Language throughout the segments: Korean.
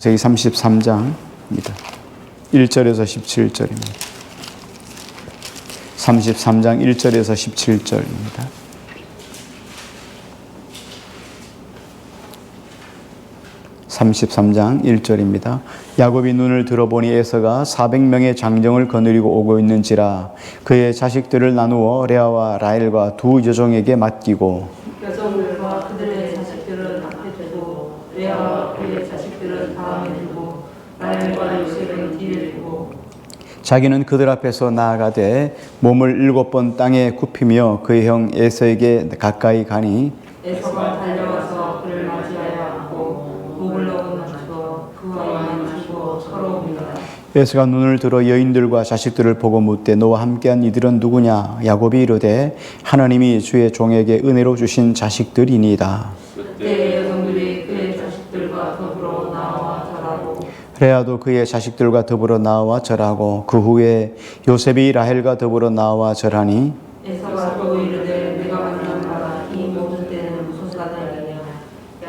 창세기 33장입니다. 1절에서 17절입니다. 33장 1절에서 17절입니다. (33장) 1절입니다. 야곱이 눈을 들어보니 에서가 400명의 장정을 거느리고 오고 있는지라 그의 자식들을 나누어 레아와 라헬과 두 여종에게 맡기고 여종들과 그들의 자식들은 앞에 두고 레아와 그의 자식들은 다음에 두고 라헬과 요셉은 뒤에 두고 자기는 그들 앞에서 나아가되 몸을 7번 땅에 굽히며 그의 형 에서에게 가까이 가니 에서가 달려가서 그를 맞이하여 안고 목을로 맞추어 그와 맞추고 서로 옵니다. 에서가 눈을 들어 여인들과 자식들을 보고 묻되 너와 함께한 이들은 누구냐? 야곱이 이르되 하나님이 주의 종에게 은혜로 주신 자식들이니이다. 그때 여종들이 그의 자식들과 더불어 나와 절하고 레아도 그의 자식들과 더불어 나와 절하고 그 후에 요셉이 라헬과 더불어 나와 절하니 에서가 또 이르되 내가 만난 바라 이 모든 때는 무슨 사단이냐.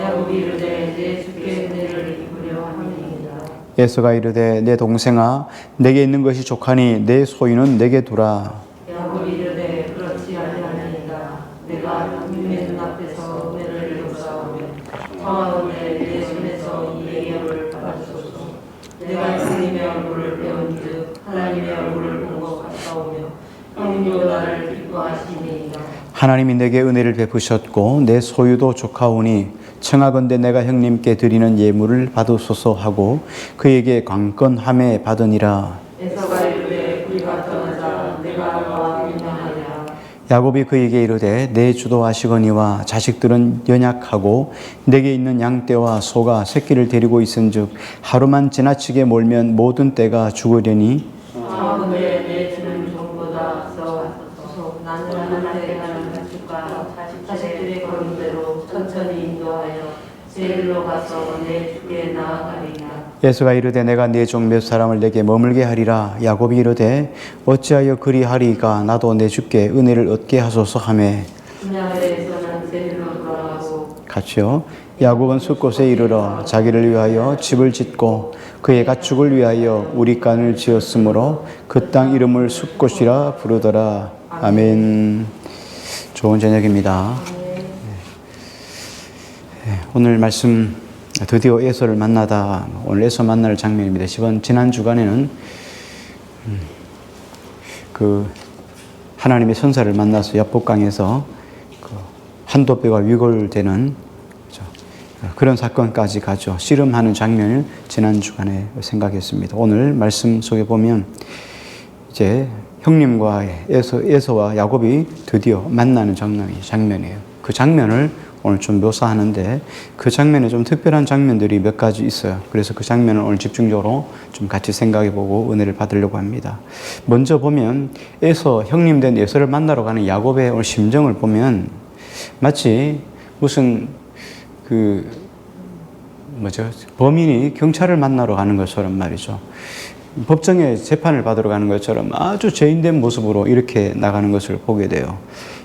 야곱이 이르되 내 주께 은혜를 입으려 함이니이다. 에서가 이르되 내 동생아 내게 있는 것이 족하니 내 소유는 내게 두라. 야곱이 이르되 그렇지 아니하니이다. 내가 하나님의 눈앞에서 은혜를 입었사오며 청하오되 내 손에서 이 예언을 받아주소서. 내가 주님의 얼굴을 배운즉 하나님의 얼굴을 본 것 같사오며 형님도 나를 기뻐하시니이다. 하나님이 내게 은혜를 베푸셨고 내 소유도 족하오니 청하건대 내가 형님께 드리는 예물을 받으소서 하고 그에게 강건함에 받으니라. 에서가 이르되 우리가 떠나자. 내가 너와 유명하리라. 야곱이 그에게 이르되 내 주도 하시거니와 자식들은 연약하고 내게 있는 양떼와 소가 새끼를 데리고 있은즉 하루만 지나치게 몰면 모든 떼가 죽으려니 청하건대 내 주는 종보다 앞서 소속 나는 하나님의 하는 가축과 자식들의 걸음대로 천천히 인도하여 제일로 가서 내 주께 나아가리라. 에서가 이르되 내가 네 종 몇 사람을 내게 머물게 하리라. 야곱이 이르되 어찌하여 그리하리까 나도 내 주께 은혜를 얻게 하소서 하매 분야에서는 제일로 돌아가고 같이요. 야곱은 숫곳에 이르러 자기를 위하여 집을 짓고 그의 가축을 위하여 우리간을 지었으므로 그 땅 이름을 숫곳이라 부르더라. 아멘. 좋은 저녁입니다. 오늘 말씀 드디어 에서를 만나다. 오늘 에서 만날 장면입니다. 지난 주간에는 그 하나님의 선사를 만나서 야복강에서 그 한도뼈가 위골되는 그런 사건까지 가죠. 씨름하는 장면을 지난 주간에 생각했습니다. 오늘 말씀 속에 보면 이제 형님과 에서와 야곱이 드디어 만나는 장면이에요. 그 장면을 오늘 좀 묘사하는데 그 장면에 좀 특별한 장면들이 몇 가지 있어요. 그래서 그 장면을 오늘 집중적으로 좀 같이 생각해보고 은혜를 받으려고 합니다. 먼저 보면 형님 된 에서를 만나러 가는 야곱의 오늘 심정을 보면 마치 무슨 범인이 경찰을 만나러 가는 것처럼 말이죠. 법정에 재판을 받으러 가는 것처럼 아주 죄인된 모습으로 이렇게 나가는 것을 보게 돼요.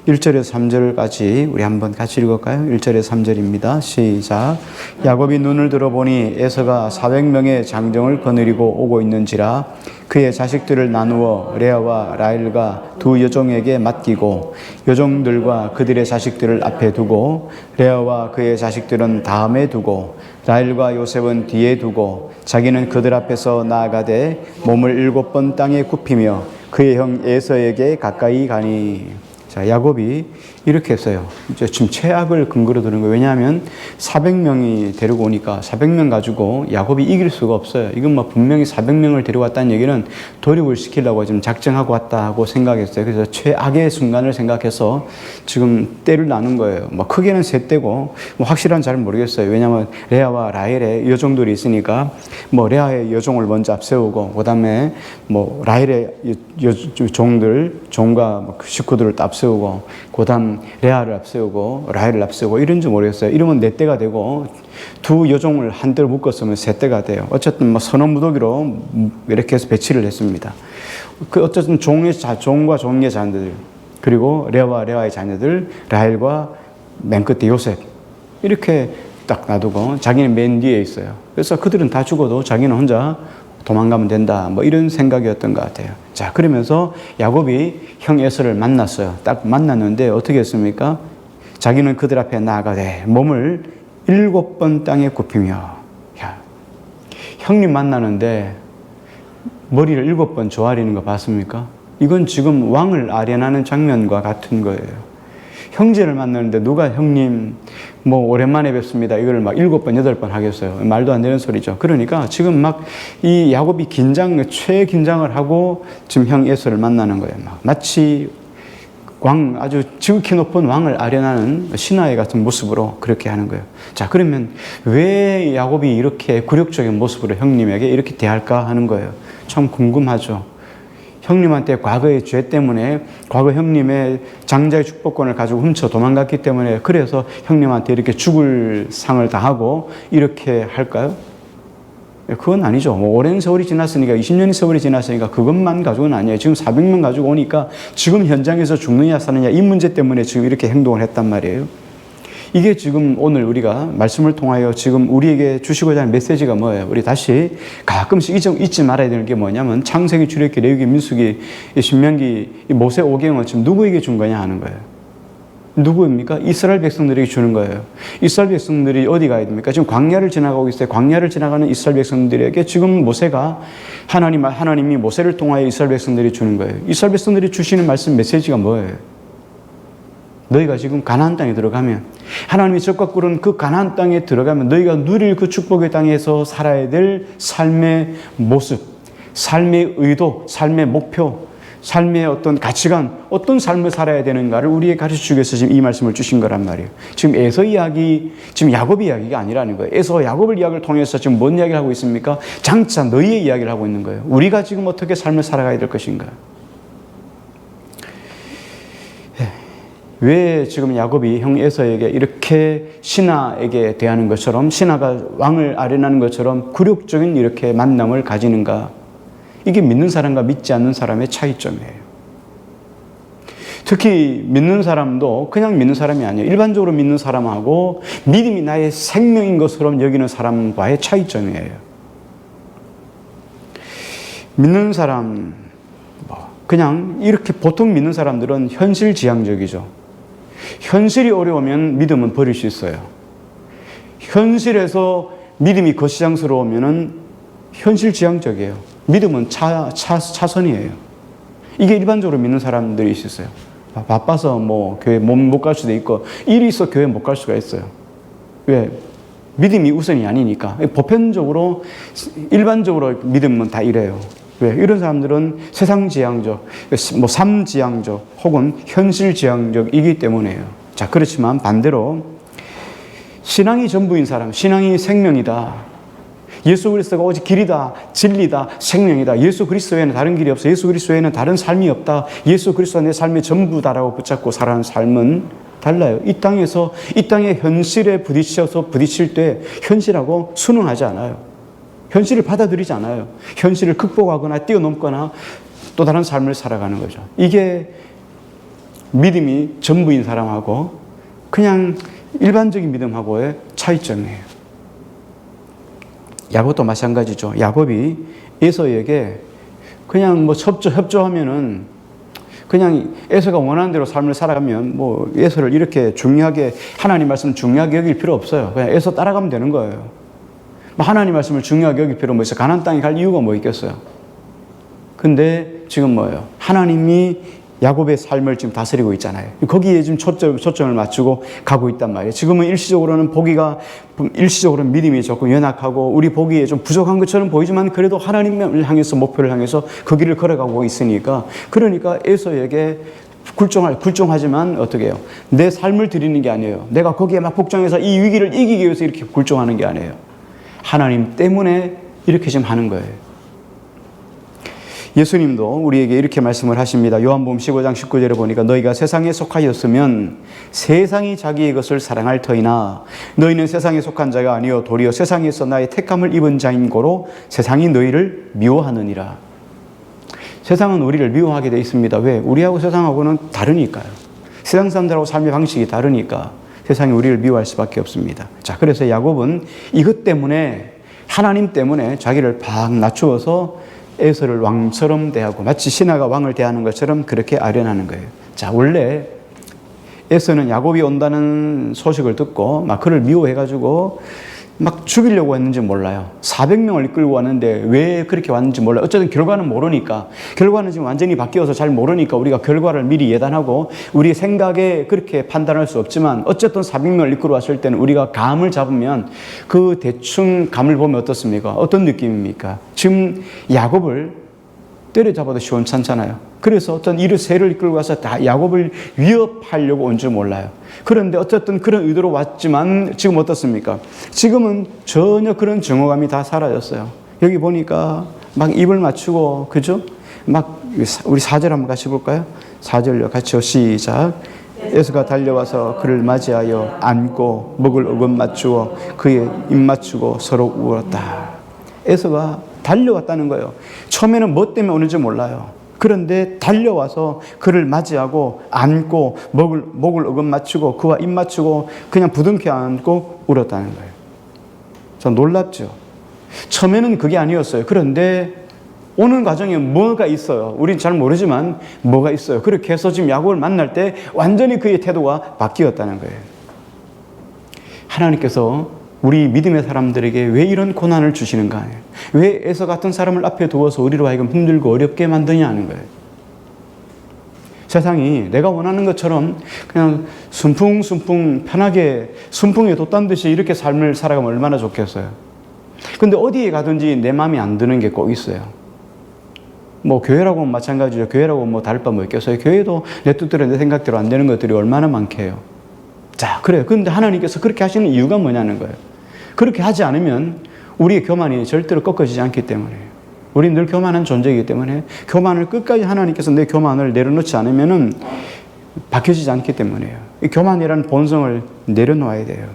1절에서 3절까지 우리 한번 같이 읽을까요? 1절에서 3절입니다. 시작. 야곱이 눈을 들어보니 에서가 400명의 장정을 거느리고 오고 있는지라 그의 자식들을 나누어 레아와 라헬과 두 여종에게 맡기고 여종들과 그들의 자식들을 앞에 두고 레아와 그의 자식들은 다음에 두고 라헬과 요셉은 뒤에 두고 자기는 그들 앞에서 나아가되 몸을 7번 땅에 굽히며 그의 형 에서에게 가까이 가니. 자, 야곱이 이렇게 했어요. 이제 지금 최악을 근거로 드는 거예요. 왜냐하면 400명이 데리고 오니까 400명 가지고 야곱이 이길 수가 없어요. 이건 뭐 분명히 400명을 데리고 왔다는 얘기는 도륙을 시키려고 지금 작정하고 왔다고 생각했어요. 그래서 최악의 순간을 생각해서 지금 떼를 나눈 거예요. 뭐 크게는 세 떼고 뭐 확실한 잘 모르겠어요. 왜냐하면 레아와 라헬의 여종들이 있으니까 뭐 레아의 여종을 먼저 앞세우고 그다음에 뭐 라헬의 종과 뭐 식구들을 앞세우고 그다음 레아를 앞세우고 라헬을 앞세우고 이런지 모르겠어요. 이러면 네 떼가 되고 두 여종을 한 떼로 묶었으면 세 떼가 돼요. 어쨌든 뭐 선언무더기로 이렇게 해서 배치를 했습니다. 어쨌든 종과 종의 자녀들 그리고 레아와 레아의 자녀들 라헬과 맨 끝에 요셉 이렇게 딱 놔두고 자기는 맨 뒤에 있어요. 그래서 그들은 다 죽어도 자기는 혼자 도망가면 된다. 뭐 이런 생각이었던 것 같아요. 자, 그러면서 야곱이 형 에서를 만났어요. 딱 만났는데 어떻게 했습니까? 자기는 그들 앞에 나아가되 몸을 7번 땅에 굽히며. 야, 형님 만나는데 머리를 7번 조아리는 거 봤습니까? 이건 지금 왕을 아련하는 장면과 같은 거예요. 형제를 만나는데 누가 형님 뭐 오랜만에 뵙습니다 이걸 막 7번 8번 하겠어요. 말도 안 되는 소리죠. 그러니까 지금 막 이 야곱이 최긴장을 하고 지금 형 에서를 만나는 거예요. 막 마치 아주 지극히 높은 왕을 아련하는 신하의 같은 모습으로 그렇게 하는 거예요. 자, 그러면 왜 야곱이 이렇게 굴욕적인 모습으로 형님에게 이렇게 대할까 하는 거예요. 참 궁금하죠. 형님한테 과거의 죄 때문에 과거 형님의 장자의 축복권을 가지고 훔쳐 도망갔기 때문에 그래서 형님한테 이렇게 죽을 상을 당하고 이렇게 할까요? 그건 아니죠. 뭐 오랜 세월이 지났으니까 20년의 세월이 지났으니까 그것만 가지고는 아니에요. 지금 400명 가지고 오니까 지금 현장에서 죽느냐 사느냐 이 문제 때문에 지금 이렇게 행동을 했단 말이에요. 이게 지금 오늘 우리가 말씀을 통하여 지금 우리에게 주시고자 하는 메시지가 뭐예요? 우리 다시 가끔씩 잊지 말아야 되는 게 뭐냐면 창세기, 출애굽기, 레위기, 민수기, 신명기, 모세 오경을 지금 누구에게 준 거냐 하는 거예요. 누구입니까? 이스라엘 백성들에게 주는 거예요. 이스라엘 백성들이 어디 가야 됩니까? 지금 광야를 지나가고 있어요. 광야를 지나가는 이스라엘 백성들에게 지금 모세가 하나님이 모세를 통하여 이스라엘 백성들이 주는 거예요. 이스라엘 백성들이 주시는 말씀 메시지가 뭐예요? 너희가 지금 가나안 땅에 들어가면 하나님이 적과 꿀은 그 가나안 땅에 들어가면 너희가 누릴 그 축복의 땅에서 살아야 될 삶의 모습, 삶의 의도, 삶의 목표, 삶의 어떤 가치관, 어떤 삶을 살아야 되는가를 우리에게 가르쳐주기 위해서 지금 이 말씀을 주신 거란 말이에요. 지금 에서 이야기, 지금 야곱 이야기가 아니라는 거예요. 에서 야곱을 이야기를 통해서 지금 뭔 이야기를 하고 있습니까? 장차 너희의 이야기를 하고 있는 거예요. 우리가 지금 어떻게 삶을 살아가야 될 것인가? 왜 지금 야곱이 형 에서에게 이렇게 신하에게 대하는 것처럼 신하가 왕을 아련하는 것처럼 굴욕적인 이렇게 만남을 가지는가? 이게 믿는 사람과 믿지 않는 사람의 차이점이에요. 특히 믿는 사람도 그냥 믿는 사람이 아니에요. 일반적으로 믿는 사람하고 믿음이 나의 생명인 것처럼 여기는 사람과의 차이점이에요. 믿는 사람, 그냥 이렇게 보통 믿는 사람들은 현실지향적이죠. 현실이 어려우면 믿음은 버릴 수 있어요. 현실에서 믿음이 거시장스러우면 현실지향적이에요. 믿음은 차선이에요. 이게 일반적으로 믿는 사람들이 있어요. 바빠서 뭐 교회 못 갈 수도 있고 일이 있어 교회 못 갈 수가 있어요. 왜? 믿음이 우선이 아니니까. 보편적으로 일반적으로 믿음은 다 이래요. 왜? 이런 사람들은 세상지향적, 뭐 삶지향적 혹은 현실지향적이기 때문에요. 자, 그렇지만 반대로 신앙이 전부인 사람, 신앙이 생명이다. 예수 그리스도가 오직 길이다, 진리다, 생명이다. 예수 그리스도 외에는 다른 길이 없어. 예수 그리스도 외에는 다른 삶이 없다. 예수 그리스도가 내 삶의 전부다라고 붙잡고 살아가는 삶은 달라요. 이 땅에서 이 땅의 현실에 부딪힐 때 현실하고 순응하지 않아요. 현실을 받아들이지 않아요. 현실을 극복하거나 뛰어넘거나 또 다른 삶을 살아가는 거죠. 이게 믿음이 전부인 사람하고 그냥 일반적인 믿음하고의 차이점이에요. 야곱도 마찬가지죠. 야곱이 에서에게 그냥 뭐 협조하면은 그냥 에서가 원하는 대로 삶을 살아가면 뭐 에서를 이렇게 중요하게 하나님 말씀 중요하게 여길 필요 없어요. 그냥 에서 따라가면 되는 거예요. 하나님 말씀을 중요하게 여길 필요 뭐 있어요? 가나안 땅에 갈 이유가 뭐 있겠어요? 근데 지금 뭐예요? 하나님이 야곱의 삶을 지금 다스리고 있잖아요. 거기에 지금 초점을 맞추고 가고 있단 말이에요. 지금은 일시적으로는 믿음이 조금 연약하고 우리 보기에 좀 부족한 것처럼 보이지만 그래도 하나님을 향해서 목표를 향해서 그 길을 걸어가고 있으니까 그러니까 에서에게 굴종하지만 어떻게 해요? 내 삶을 드리는 게 아니에요. 내가 거기에 막 복종해서 이 위기를 이기기 위해서 이렇게 굴종하는 게 아니에요. 하나님 때문에 이렇게 지금 하는 거예요. 예수님도 우리에게 이렇게 말씀을 하십니다. 요한복음 15장 19절에 보니까 너희가 세상에 속하였으면 세상이 자기의 것을 사랑할 터이나 너희는 세상에 속한 자가 아니요 도리어 세상에서 나의 택함을 입은 자인 고로 세상이 너희를 미워하느니라. 세상은 우리를 미워하게 되어 있습니다. 왜? 우리하고 세상하고는 다르니까요. 세상 사람들하고 삶의 방식이 다르니까. 세상이 우리를 미워할 수밖에 없습니다. 자, 그래서 야곱은 이것 때문에, 하나님 때문에 자기를 팍 낮추어서 에서를 왕처럼 대하고, 마치 신하가 왕을 대하는 것처럼 그렇게 아련하는 거예요. 자, 원래 에서는 야곱이 온다는 소식을 듣고 막 그를 미워해가지고 막 죽이려고 했는지 몰라요. 400명을 이끌고 왔는데 왜 그렇게 왔는지 몰라요. 어쨌든 결과는 모르니까, 결과는 지금 완전히 바뀌어서 잘 모르니까 우리가 결과를 미리 예단하고 우리 생각에 그렇게 판단할 수 없지만, 어쨌든 400명을 이끌고 왔을 때는 우리가 감을 잡으면 그 대충 감을 보면 어떻습니까? 어떤 느낌입니까? 지금 야곱을 때려잡아도 시원찮잖아요. 그래서 어떤 새를 이끌고 와서 다 야곱을 위협하려고 온 줄 몰라요. 그런데 어쨌든 그런 의도로 왔지만 지금 어떻습니까? 지금은 전혀 그런 증오감이 다 사라졌어요. 여기 보니까 막 입을 맞추고, 그죠? 막 우리 4절 한번 같이 볼까요? 4절요. 같이요. 시작. 에서가 달려와서 그를 맞이하여 안고 목을 어금 맞추어 그의 입 맞추고 서로 울었다. 에서가 달려왔다는 거예요. 처음에는 뭐 때문에 오는지 몰라요. 그런데 달려와서 그를 맞이하고 안고 목을 어금 맞추고 그와 입 맞추고 그냥 부둥켜 안고 울었다는 거예요. 저 놀랍죠. 처음에는 그게 아니었어요. 그런데 오는 과정에 뭐가 있어요. 우린 잘 모르지만 뭐가 있어요. 그렇게 해서 지금 야곱을 만날 때 완전히 그의 태도가 바뀌었다는 거예요. 하나님께서 우리 믿음의 사람들에게 왜 이런 고난을 주시는가? 왜 에서 같은 사람을 앞에 두어서 우리로 하여금 힘들고 어렵게 만드냐 하는 거예요. 세상이 내가 원하는 것처럼 그냥 순풍순풍 편하게 순풍에 돛단 듯이 이렇게 삶을 살아가면 얼마나 좋겠어요. 근데 어디에 가든지 내 마음에 안 드는 게 꼭 있어요. 뭐 교회라고 마찬가지죠. 교회라고 뭐 다를 바 뭐 있겠어요. 교회도 내 뜻대로 내 생각대로 안 되는 것들이 얼마나 많게요. 자, 그래요. 그런데 하나님께서 그렇게 하시는 이유가 뭐냐는 거예요. 그렇게 하지 않으면 우리의 교만이 절대로 꺾어지지 않기 때문에요. 우리는 늘 교만한 존재이기 때문에 교만을 끝까지 하나님께서 내 교만을 내려놓지 않으면은 바뀌어지지 않기 때문에요. 이 교만이라는 본성을 내려놓아야 돼요.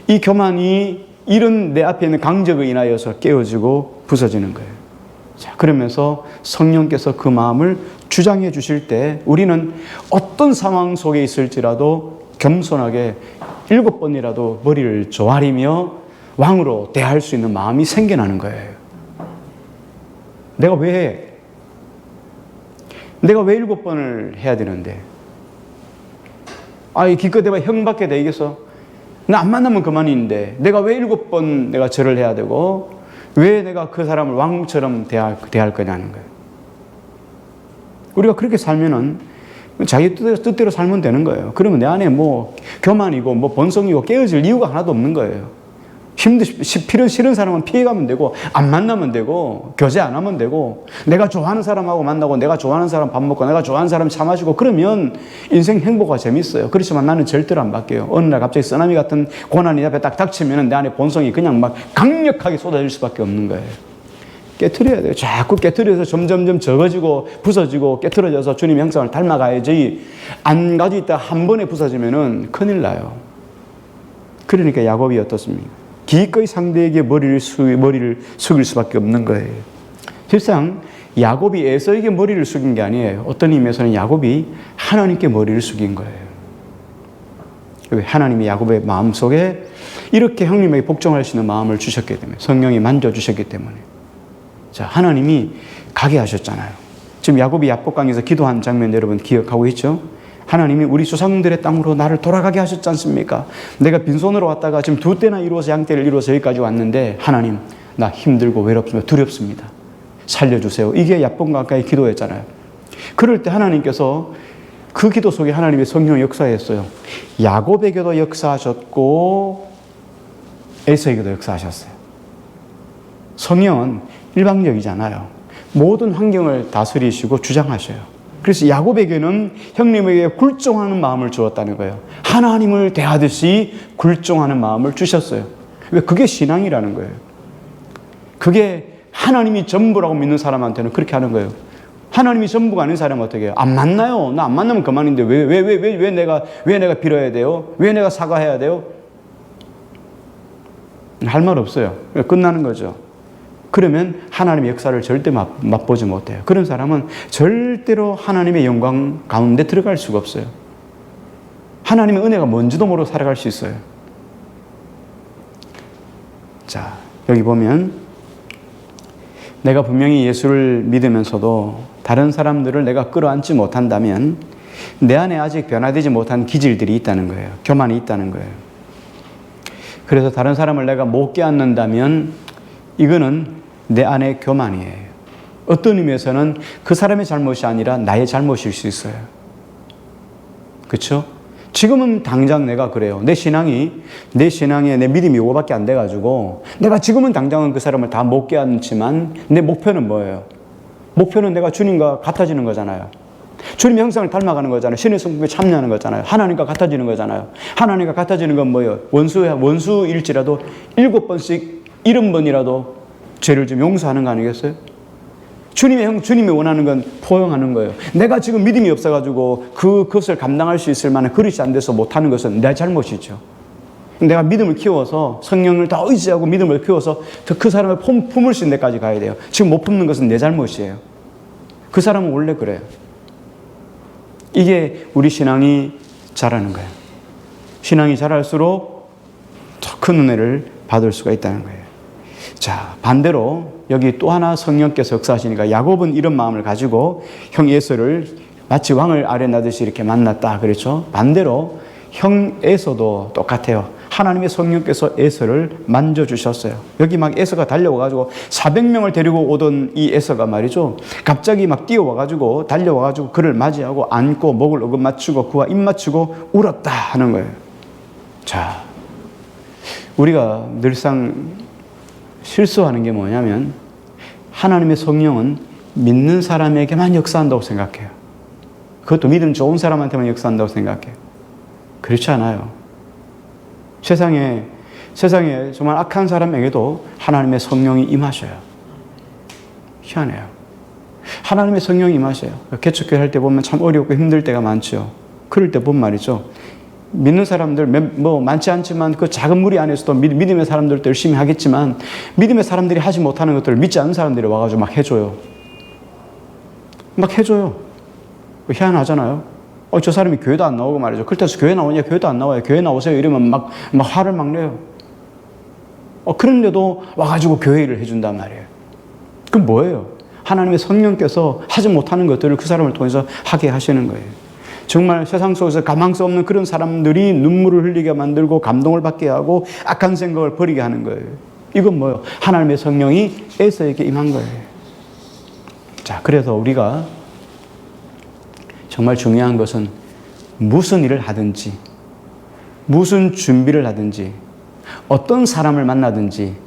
이 교만이 이런 내 앞에 있는 강적에 인하여서 깨어지고 부서지는 거예요. 자, 그러면서 성령께서 그 마음을 주장해 주실 때 우리는 어떤 상황 속에 있을지라도 겸손하게 7번이라도 머리를 조아리며 왕으로 대할 수 있는 마음이 생겨나는 거예요. 내가 왜 7번을 해야 되는데? 기껏 내가 형 받게 되겠어? 나 안 만나면 그만인데 내가 왜 7번 내가 절을 해야 되고 왜 내가 그 사람을 왕처럼 대할 거냐는 거예요. 우리가 그렇게 살면은 자기 뜻대로 살면 되는 거예요. 그러면 내 안에 뭐 교만이고 뭐 본성이고 깨어질 이유가 하나도 없는 거예요. 싫은 사람은 피해가면 되고 안 만나면 되고 교제 안 하면 되고 내가 좋아하는 사람하고 만나고 내가 좋아하는 사람 밥 먹고 내가 좋아하는 사람 차 마시고 그러면 인생 행복과 재밌어요. 그렇지만 나는 절대로 안 바뀌어요. 어느 날 갑자기 쓰나미 같은 고난이 앞에 딱 닥치면 내 안에 본성이 그냥 막 강력하게 쏟아질 수밖에 없는 거예요. 깨트려야 돼요. 자꾸 깨트려서 점점점 적어지고 부서지고 깨트려져서 주님의 형상을 닮아가야지 안 가지고 있다 한 번에 부서지면은 큰일 나요. 그러니까 야곱이 어떻습니까? 기꺼이 상대에게 머리를 숙일 수밖에 없는 거예요. 실상 야곱이 에서에게 머리를 숙인 게 아니에요. 어떤 의미에서는 야곱이 하나님께 머리를 숙인 거예요. 하나님이 야곱의 마음속에 이렇게 형님에게 복종할 수 있는 마음을 주셨기 때문에, 성령이 만져주셨기 때문에. 자, 하나님이 가게 하셨잖아요. 지금 야곱이 야복강에서 기도한 장면 여러분 기억하고 있죠? 하나님이 우리 조상들의 땅으로 나를 돌아가게 하셨지 않습니까? 내가 빈손으로 왔다가 지금 2때나 이루어서 양떼를 이루어서 여기까지 왔는데 하나님 나 힘들고 외롭습니다. 두렵습니다. 살려주세요. 이게 야복강가의 기도였잖아요. 그럴 때 하나님께서 그 기도 속에 하나님의 성령이 역사했어요. 야곱에게도 역사하셨고 에서에게도 역사하셨어요. 성령은 일방적이잖아요. 모든 환경을 다스리시고 주장하셔요. 그래서 야곱에게는 형님에게 굴종하는 마음을 주었다는 거예요. 하나님을 대하듯이 굴종하는 마음을 주셨어요. 그게 신앙이라는 거예요. 그게 하나님이 전부라고 믿는 사람한테는 그렇게 하는 거예요. 하나님이 전부가 아닌 사람은 어떻게 해요? 안 만나요. 나 안 만나면 그만인데 왜 내가 빌어야 돼요? 왜 내가 사과해야 돼요? 할 말 없어요. 끝나는 거죠. 그러면 하나님의 역사를 절대 맛보지 못해요. 그런 사람은 절대로 하나님의 영광 가운데 들어갈 수가 없어요. 하나님의 은혜가 뭔지도 모르고 살아갈 수 있어요. 자, 여기 보면 내가 분명히 예수를 믿으면서도 다른 사람들을 내가 끌어안지 못한다면 내 안에 아직 변화되지 못한 기질들이 있다는 거예요. 교만이 있다는 거예요. 그래서 다른 사람을 내가 못 껴안는다면 이거는 내 안의 교만이에요. 어떤 의미에서는 그 사람의 잘못이 아니라 나의 잘못일 수 있어요. 그렇죠? 지금은 당장 내가 그래요. 내 신앙에 내 믿음이 요거밖에 안 돼가지고 내가 지금은 당장은 그 사람을 다 못 껴안지만 내 목표는 뭐예요? 목표는 내가 주님과 같아지는 거잖아요. 주님의 형상을 닮아가는 거잖아요. 신의 성품에 참여하는 거잖아요. 하나님과 같아지는 거잖아요. 하나님과 같아지는 건 뭐예요? 원수일지라도 7번씩 70번이라도 죄를 좀 용서하는 거 아니겠어요? 주님이 원하는 건 포용하는 거예요. 내가 지금 믿음이 없어가지고 그것을 감당할 수 있을 만한 그릇이 안 돼서 못하는 것은 내 잘못이죠. 내가 믿음을 키워서 성령을 다 의지하고 믿음을 키워서 그 사람을 품을 수 있는 데까지 가야 돼요. 지금 못 품는 것은 내 잘못이에요. 그 사람은 원래 그래요. 이게 우리 신앙이 자라는 거예요. 신앙이 자랄수록 더 큰 은혜를 받을 수가 있다는 거예요. 자, 반대로 여기 또 하나 성령께서 역사하시니까 야곱은 이런 마음을 가지고 형 에서를 마치 왕을 아련하듯이 이렇게 만났다 그렇죠. 반대로 형 에서도 똑같아요. 하나님의 성령께서 에서를 만져주셨어요. 여기 막 에서가 달려와가지고 400명을 데리고 오던 이 에서가 말이죠. 갑자기 막 뛰어와가지고 달려와가지고 그를 맞이하고 안고 목을 어긋맞추고 그와 입 맞추고 울었다 하는 거예요. 자, 우리가 늘상 실수하는 게 뭐냐면 하나님의 성령은 믿는 사람에게만 역사한다고 생각해요. 그것도 믿음 좋은 사람한테만 역사한다고 생각해요. 그렇지 않아요. 세상에 정말 악한 사람에게도 하나님의 성령이 임하셔요. 희한해요. 하나님의 성령이 임하셔요. 개척교회 할 때 보면 참 어렵고 힘들 때가 많죠. 그럴 때 보면 말이죠. 믿는 사람들 많지 않지만 그 작은 무리 안에서도 믿음의 사람들도 열심히 하겠지만 믿음의 사람들이 하지 못하는 것들을 믿지 않는 사람들이 와가지고 막 해줘요. 막 해줘요. 희한하잖아요. 저 사람이 교회도 안 나오고 말이죠. 그렇다고 교회 나오냐? 교회도 안 나와요. 교회 나오세요. 이러면 막 화를 막 내요. 그런데도 와가지고 교회 일을 해준단 말이에요. 그럼 뭐예요? 하나님의 성령께서 하지 못하는 것들을 그 사람을 통해서 하게 하시는 거예요. 정말 세상 속에서 가망 수 없는 그런 사람들이 눈물을 흘리게 만들고 감동을 받게 하고 악한 생각을 버리게 하는 거예요. 이건 뭐예요? 하나님의 성령이 에서에게 임한 거예요. 자, 그래서 우리가 정말 중요한 것은 무슨 일을 하든지, 무슨 준비를 하든지, 어떤 사람을 만나든지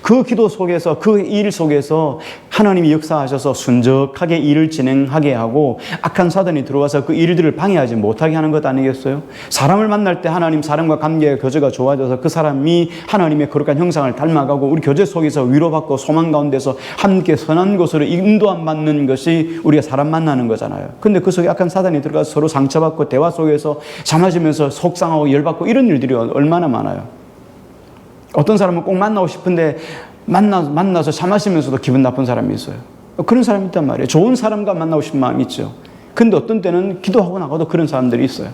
그 기도 속에서, 그 일 속에서 하나님이 역사하셔서 순적하게 일을 진행하게 하고 악한 사단이 들어와서 그 일들을 방해하지 못하게 하는 것 아니겠어요? 사람을 만날 때 하나님 사람과 관계의 교제가 좋아져서 그 사람이 하나님의 거룩한 형상을 닮아가고 우리 교제 속에서 위로받고 소망 가운데서 함께 선한 곳으로 인도함 받는 것이 우리가 사람 만나는 거잖아요. 근데 그 속에 악한 사단이 들어가서 서로 상처받고 대화 속에서 잠아지면서 속상하고 열받고 이런 일들이 얼마나 많아요. 어떤 사람은 꼭 만나고 싶은데 만나서 차 마시면서도 기분 나쁜 사람이 있어요. 그런 사람이 있단 말이에요. 좋은 사람과 만나고 싶은 마음이 있죠. 근데 어떤 때는 기도하고 나가도 그런 사람들이 있어요.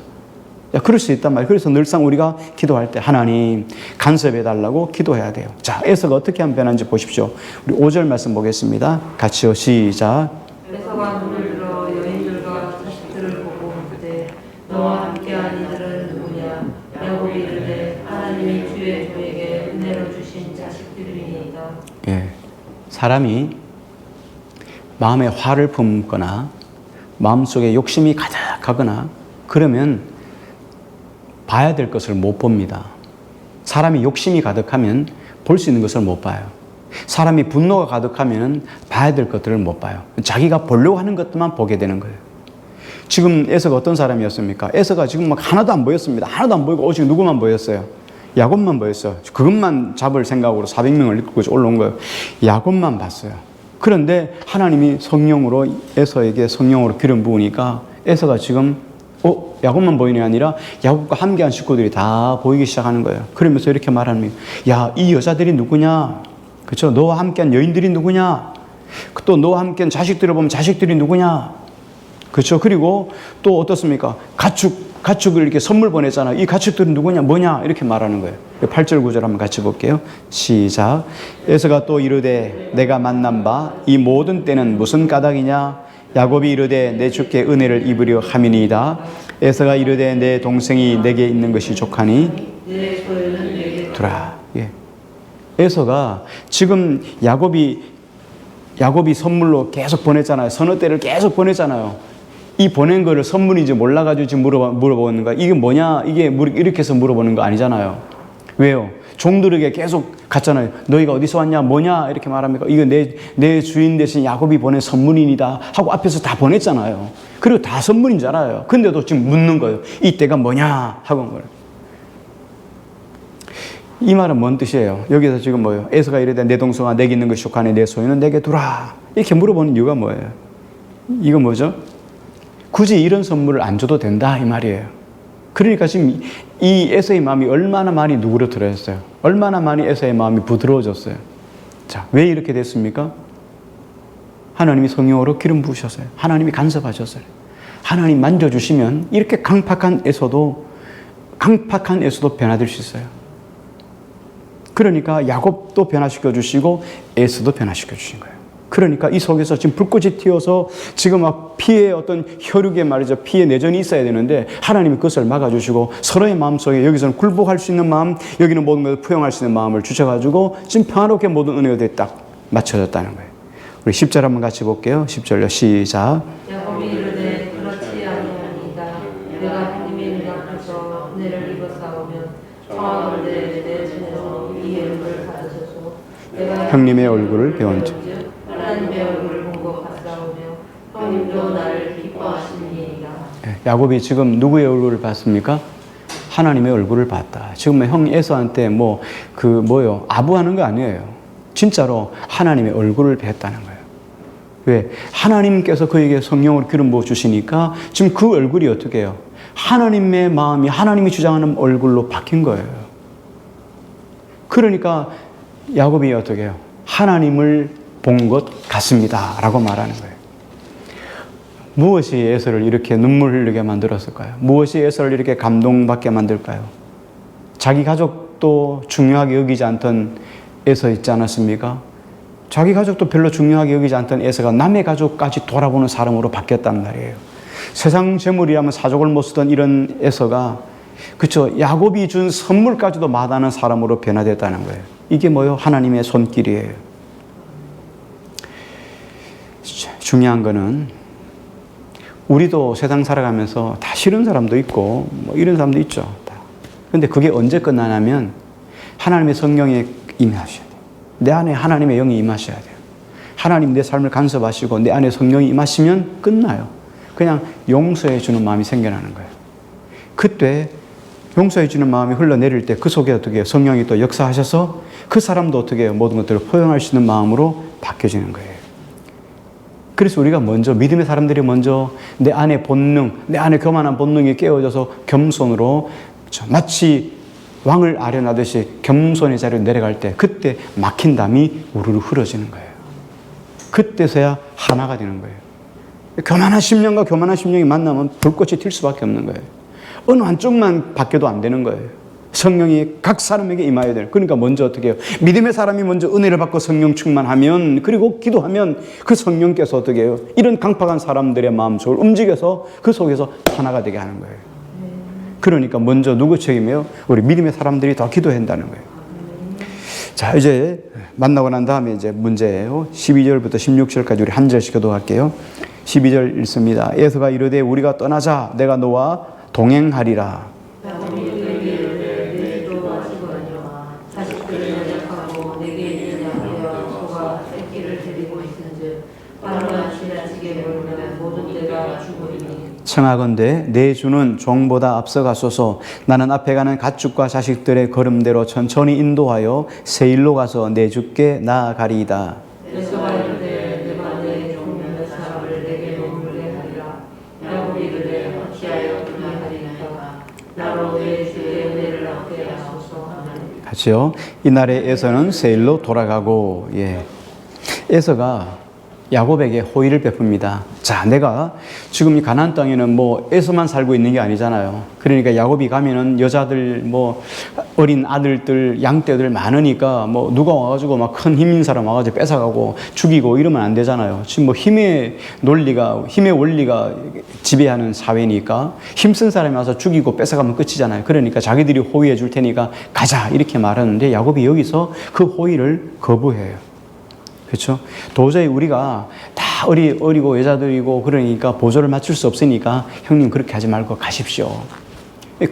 그럴 수 있단 말이에요. 그래서 늘상 우리가 기도할 때 하나님 간섭해달라고 기도해야 돼요. 자, 에서가 어떻게 하면 변하는지 보십시오. 우리 5절 말씀 보겠습니다. 같이요. 시작. 에서가 눈을 들어 여인들과 자식들을 보고 그때 너와 함께한 이들은 누구냐? 야곱이 이르되 하나님이 주의 종에게 은혜로 주신 자식들이니이다. 예, 사람이 마음에 화를 품거나 마음속에 욕심이 가득하거나 그러면 봐야 될 것을 못 봅니다. 사람이 욕심이 가득하면 볼 수 있는 것을 못 봐요. 사람이 분노가 가득하면 봐야 될 것들을 못 봐요. 자기가 보려고 하는 것들만 보게 되는 거예요. 지금 에서가 어떤 사람이었습니까? 에서가 지금 막 하나도 안 보였습니다. 하나도 안 보이고 오직 누구만 보였어요? 야곱만 보였어요. 그것만 잡을 생각으로 400명을 이끌고 올라온 거예요. 야곱만 봤어요. 그런데 하나님이 성령으로 에서에게 성령으로 기름 부으니까 에서가 지금 야곱만 보이는 게 아니라 야곱과 함께한 식구들이 다 보이기 시작하는 거예요. 그러면서 이렇게 말하는 거예요. 야, 이 여자들이 누구냐? 그렇죠? 너와 함께한 여인들이 누구냐? 또 너와 함께한 자식들을 보면 자식들이 누구냐? 그렇죠? 그리고 또 어떻습니까? 가축 가축을 이렇게 선물 보냈잖아요. 이 가축들은 누구냐, 뭐냐 이렇게 말하는 거예요. 8절 9절 한번 같이 볼게요. 시작. 에서가 또 이르되 내가 만난 바 이 모든 때는 무슨 까닭이냐. 야곱이 이르되 내 주께 은혜를 입으려 함이니이다. 에서가 이르되 내 동생이 내게 있는 것이 족하니 두라. 예. 에서가 지금 야곱이 선물로 계속 보냈잖아요. 서너 때를 계속 보냈잖아요. 이 보낸 거를 선물인지 몰라가지고 지금 물어보는 거야. 이게 뭐냐? 이게 이렇게 해서 물어보는 거 아니잖아요. 왜요? 종들에게 계속 갔잖아요. 너희가 어디서 왔냐? 뭐냐? 이렇게 말합니까? 이거 내 주인 대신 야곱이 보낸 선물이니다 하고 앞에서 다 보냈잖아요. 그리고 다 선물인 줄 알아요. 근데도 지금 묻는 거예요. 이때가 뭐냐? 하고 뭘. 이 말은 뭔 뜻이에요? 여기서 지금 뭐예요? 에서가 이르되 내 동생아 내게 있는 것이 족하니 내 소유는 내게 두라. 이렇게 물어보는 이유가 뭐예요? 이거 뭐죠? 굳이 이런 선물을 안 줘도 된다 이 말이에요. 그러니까 지금 이 에서의 마음이 얼마나 많이 누그러들었어요. 얼마나 많이 에서의 마음이 부드러워졌어요. 자, 왜 이렇게 됐습니까? 하나님이 성령으로 기름 부으셨어요. 하나님이 간섭하셨어요. 하나님 만져주시면 이렇게 강팍한 에서도 변화될 수 있어요. 그러니까 야곱도 변화시켜 주시고 에서도 변화시켜 주신 거예요. 그러니까 이 속에서 지금 불꽃이 튀어서 지금 막 피의 어떤 혈육에 말이죠. 피의 내전이 있어야 되는데 하나님이 그것을 막아주시고 서로의 마음속에 여기서는 굴복할 수 있는 마음, 여기는 모든 것을 포용할 수 있는 마음을 주셔가지고 지금 평화롭게 모든 은혜가 딱 맞춰졌다는 거예요. 우리 10절 한번 같이 볼게요. 10절요. 시작. 야곱이 이르되 그렇지 아니하니이다. 내가 주님의 눈앞에서 은혜를 입어 싸우면 청하건대 내 손에서 이 얼굴을 받으소서. 내가 형님의 얼굴을 배운 즉 하나님의 얼굴을 본 것 같사오며 형님도 나를 기뻐하시니이다. 야곱이 지금 누구의 얼굴을 봤습니까? 하나님의 얼굴을 봤다. 지금 형 에서한테 아부하는 거 아니에요. 진짜로 하나님의 얼굴을 뵀다는 거예요. 왜? 하나님께서 그에게 성령으로 기름 부어 주시니까 지금 그 얼굴이 어떻게 해요? 하나님의 마음이 하나님이 주장하는 얼굴로 바뀐 거예요. 그러니까 야곱이 어떻게 해요? 하나님을 본 것 같습니다 라고 말하는 거예요. 무엇이 에서를 이렇게 눈물 흘리게 만들었을까요? 무엇이 에서를 이렇게 감동받게 만들까요? 자기 가족도 중요하게 여기지 않던 에서 있지 않았습니까? 자기 가족도 별로 중요하게 여기지 않던 에서가 남의 가족까지 돌아보는 사람으로 바뀌었단 말이에요. 세상 재물이라면 사족을 못 쓰던 이런 에서가 그쵸, 야곱이 준 선물까지도 마다하는 사람으로 변화됐다는 거예요. 이게 뭐예요? 하나님의 손길이에요. 중요한 거는 우리도 세상 살아가면서 다 싫은 사람도 있고 뭐 이런 사람도 있죠. 그런데 그게 언제 끝나냐면 하나님의 성령에 임하셔야 돼요. 내 안에 하나님의 영이 임하셔야 돼요. 하나님 내 삶을 간섭하시고 내 안에 성령이 임하시면 끝나요. 그냥 용서해 주는 마음이 생겨나는 거예요. 그때 용서해 주는 마음이 흘러내릴 때 그 속에 어떻게 해요? 성령이 또 역사하셔서 그 사람도 어떻게 해요? 모든 것들을 포용할 수 있는 마음으로 바뀌어지는 거예요. 그래서 우리가 먼저 믿음의 사람들이 먼저 내 안에 본능, 내 안에 교만한 본능이 깨어져서 겸손으로 마치 왕을 아련하듯이 겸손의 자리로 내려갈 때 그때 막힌 담이 우르르 흐려지는 거예요. 그때서야 하나가 되는 거예요. 교만한 심령과 교만한 심령이 만나면 불꽃이 튈 수밖에 없는 거예요. 어느 한쪽만 바뀌어도 안 되는 거예요. 성령이 각 사람에게 임하여야 돼요. 그러니까 먼저 어떻게 해요? 믿음의 사람이 먼저 은혜를 받고 성령 충만하면 그리고 기도하면 그 성령께서 어떻게 해요? 이런 강팍한 사람들의 마음속을 움직여서 그 속에서 하나가 되게 하는 거예요. 그러니까 먼저 누구 책임이에요? 우리 믿음의 사람들이 더 기도해야 한다는 거예요. 자, 이제 만나고 난 다음에 이제 문제예요. 12절부터 16절까지 우리 한 절씩 기도할게요. 12절 읽습니다. 에서가 이르되 우리가 떠나자 내가 너와 동행하리라. 청하건대 내 주는 종보다 앞서가소서. 나는 앞에 가는 가축과 자식들의 걸음대로 천천히 인도하여 새 일로 가서 내 주께 나아가리이다. 같이요. 이날에 에서는 새 일로 돌아가고, 예. 에서가 야곱에게 호의를 베풉니다. 자, 내가 지금 이 가나안 땅에는 뭐 에서만 살고 있는 게 아니잖아요. 그러니까 야곱이 가면은 여자들 뭐 어린 아들들 양떼들 많으니까 뭐 누가 와가지고 막 큰 힘인 사람 와가지고 뺏어가고 죽이고 이러면 안 되잖아요. 지금 뭐 힘의 원리가 지배하는 사회니까 힘쓴 사람이 와서 죽이고 뺏어가면 끝이잖아요. 그러니까 자기들이 호의해 줄 테니까 가자 이렇게 말하는데 야곱이 여기서 그 호의를 거부해요. 그렇죠? 도저히 우리가 다 어리고 여자들이고 그러니까 보조를 맞출 수 없으니까 형님 그렇게 하지 말고 가십시오.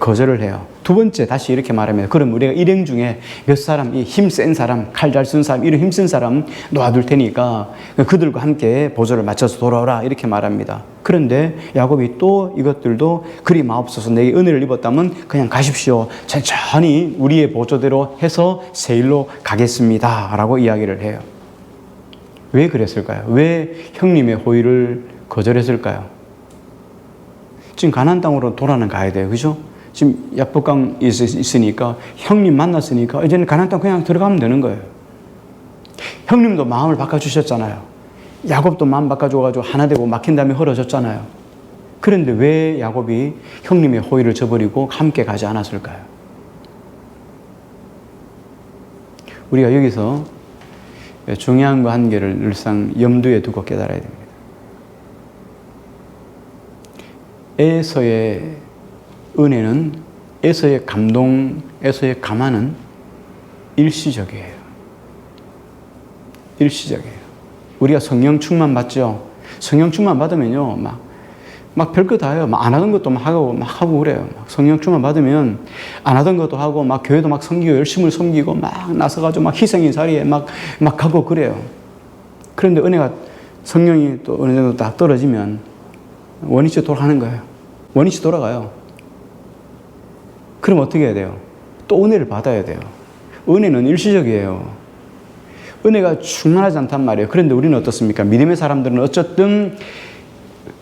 거절을 해요. 두 번째 다시 이렇게 말하면 그럼 우리가 일행 중에 몇 사람, 이 힘센 사람, 칼 잘 쓴 사람, 이런 힘센 사람 놓아둘 테니까 그들과 함께 보조를 맞춰서 돌아오라 이렇게 말합니다. 그런데 야곱이 또 이것들도 그리 마옵소서 내게 은혜를 입었다면 그냥 가십시오. 천천히 우리의 보조대로 해서 세일로 가겠습니다 라고 이야기를 해요. 왜 그랬을까요? 왜 형님의 호의를 거절했을까요? 지금 가나안 땅으로 돌아는 가야 돼요. 그죠? 지금 야복강 있으니까 형님 만났으니까 이제는 가나안 땅 그냥 들어가면 되는 거예요. 형님도 마음을 바꿔주셨잖아요. 야곱도 마음 바꿔줘가지고 하나 되고 막힌 다음에 헐어졌잖아요. 그런데 왜 야곱이 형님의 호의를 저버리고 함께 가지 않았을까요? 우리가 여기서 중요한 한계를 늘상 염두에 두고 깨달아야 됩니다. 에서의 은혜는, 에서의 감동, 에서의 감화는 일시적이에요. 일시적이에요. 우리가 성령 충만 받죠? 성령 충만 받으면요, 막 별거 다 해요. 막 안 하던 것도 막 하고 그래요. 막 성령 충만 받으면 안 하던 것도 하고, 막 교회도 막 섬기고, 열심히 섬기고, 막 나서가지고 막 희생의 자리에 막 가고 그래요. 그런데 은혜가, 성령이 또 어느 정도 딱 떨어지면 원위치 돌아가는 거예요. 원위치 돌아가요. 그럼 어떻게 해야 돼요? 또 은혜를 받아야 돼요. 은혜는 일시적이에요. 은혜가 충만하지 않단 말이에요. 그런데 우리는 어떻습니까? 믿음의 사람들은 어쨌든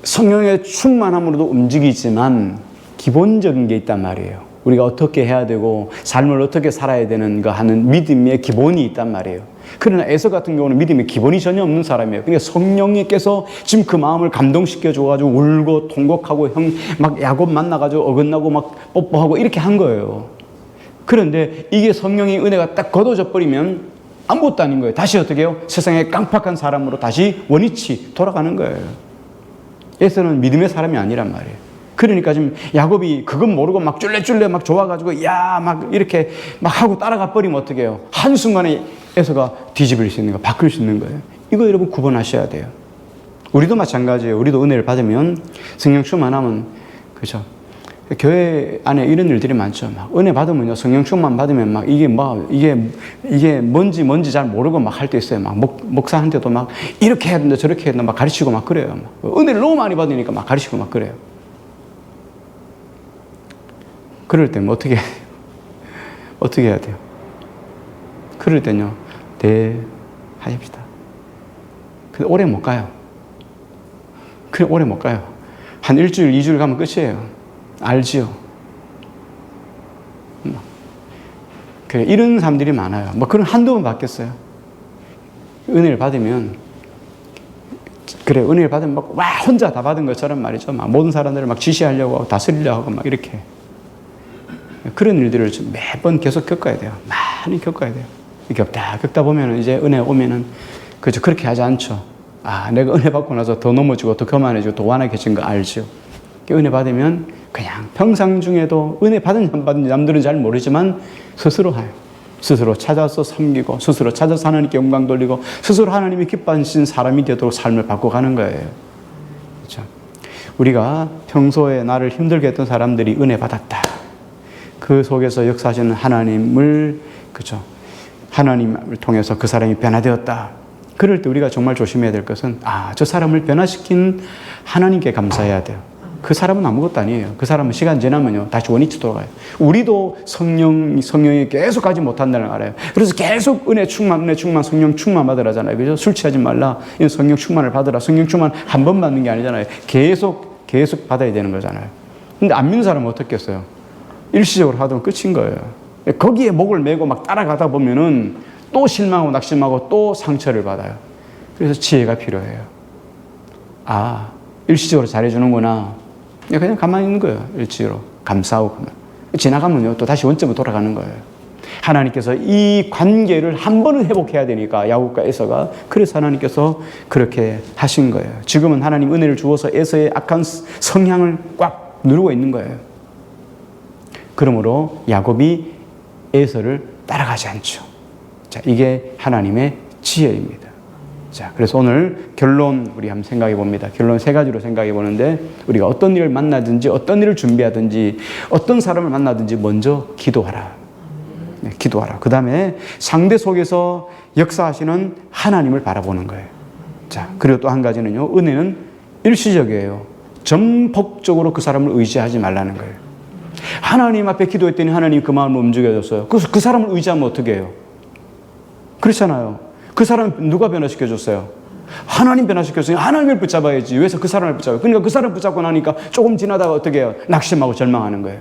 성령의 충만함으로도 움직이지만 기본적인 게 있단 말이에요. 우리가 어떻게 해야 되고 삶을 어떻게 살아야 되는가 하는 믿음의 기본이 있단 말이에요. 그러나 에서 같은 경우는 믿음의 기본이 전혀 없는 사람이에요. 그러니까 성령님께서 지금 그 마음을 감동시켜 줘가지고 울고 통곡하고 막 야곱 만나가지고 어긋나고 막 뽀뽀하고 이렇게 한 거예요. 그런데 이게 성령의 은혜가 딱 걷어져 버리면 아무것도 아닌 거예요. 다시 어떻게 해요? 세상의 깡팍한 사람으로 다시 원위치 돌아가는 거예요. 에서는 믿음의 사람이 아니란 말이에요. 그러니까 지금 야곱이 그건 모르고 막 쫄래쫄래 막 좋아가지고 막 이렇게 막 하고 따라가 버리면 어떻게 해요? 한순간에 에서가 뒤집을 수 있는 거, 바꿀 수 있는 거예요. 이거 여러분 구분하셔야 돼요. 우리도 마찬가지예요. 우리도 은혜를 받으면 성령 충만하면, 그렇죠? 교회 안에 이런 일들이 많죠. 막 은혜 받으면요, 성령 충만 받으면 막 이게 뭔지 잘 모르고 막 할 때 있어요. 막 목사한테도 막 이렇게 해야 된다, 저렇게 해야 된다, 막 가르치고 막 그래요. 막 은혜를 너무 많이 받으니까 막 가르치고 막 그래요. 그럴 때는 어떻게 해야 돼요? 그럴 때는요, 하십시다. 근데 오래 못 가요. 그냥 오래 못 가요. 한 일주일, 2주일 가면 끝이에요. 알지요? 그래, 이런 사람들이 많아요. 뭐 그런 한두 번 받겠어요. 은혜를 받으면, 그래, 은혜를 받으면 막, 혼자 다 받은 것처럼 말이죠. 막 모든 사람들을 막 지시하려고 하고 다스리려고 하고 막 이렇게. 그런 일들을 매번 계속 겪어야 돼요. 많이 겪어야 돼요. 겪다 보면은 이제 은혜 오면은, 그죠, 그렇게 하지 않죠. 내가 은혜 받고 나서 더 넘어지고 더 교만해지고 더 완악해진 거 알죠. 은혜 받으면 그냥 평상 중에도 은혜 받은지 안 받은지 남들은 잘 모르지만 스스로 해요. 스스로 찾아서 섬기고, 스스로 찾아서 하나님께 영광 돌리고, 스스로 하나님이 기뻐하신 사람이 되도록 삶을 바꿔가는 거예요. 그렇죠? 우리가 평소에 나를 힘들게 했던 사람들이 은혜 받았다. 그 속에서 역사하시는 하나님을, 그렇죠? 하나님을 통해서 그 사람이 변화되었다. 그럴 때 우리가 정말 조심해야 될 것은, 저 사람을 변화시킨 하나님께 감사해야 돼요. 그 사람은 아무것도 아니에요. 그 사람은 시간 지나면요, 다시 원위치 돌아가요. 우리도 성령이 계속 가지 못한다는 걸 알아요. 그래서 계속 은혜 충만, 성령 충만 받으라잖아요. 그죠? 술 취하지 말라. 성령 충만을 받으라. 성령 충만 한 번 받는 게 아니잖아요. 계속 받아야 되는 거잖아요. 근데 안 믿는 사람은 어떻겠어요? 일시적으로 하던 끝인 거예요. 거기에 목을 메고 막 따라가다 보면은 또 실망하고 낙심하고 또 상처를 받아요. 그래서 지혜가 필요해요. 아, 일시적으로 잘해주는구나. 그냥 가만히 있는 거예요. 일시적으로. 감사하고 그러면. 지나가면요, 또 다시 원점으로 돌아가는 거예요. 하나님께서 이 관계를 한 번은 회복해야 되니까, 야곱과 에서가. 그래서 하나님께서 그렇게 하신 거예요. 지금은 하나님 은혜를 주어서 에서의 악한 성향을 꽉 누르고 있는 거예요. 그러므로 야곱이 에서를 따라가지 않죠. 자, 이게 하나님의 지혜입니다. 자, 그래서 오늘 결론 우리 한번 생각해 봅니다. 결론 세 가지로 생각해 보는데, 우리가 어떤 일을 만나든지 어떤 일을 준비하든지 어떤 사람을 만나든지 먼저 기도하라. 네, 기도하라. 그 다음에 상대 속에서 역사하시는 하나님을 바라보는 거예요. 자, 그리고 또 한 가지는요, 은혜는 일시적이에요. 전폭적으로 그 사람을 의지하지 말라는 거예요. 하나님 앞에 기도했더니 하나님 그 마음을 움직여줬어요. 그 사람을 의지하면 어떻게 해요? 그렇잖아요. 그 사람 누가 변화시켜줬어요? 하나님 변화시켰으니 하나님을 붙잡아야지. 왜서 그 사람을 붙잡아요? 그러니까 그 사람을 붙잡고 나니까 조금 지나다가 어떻게 해요? 낙심하고 절망하는 거예요.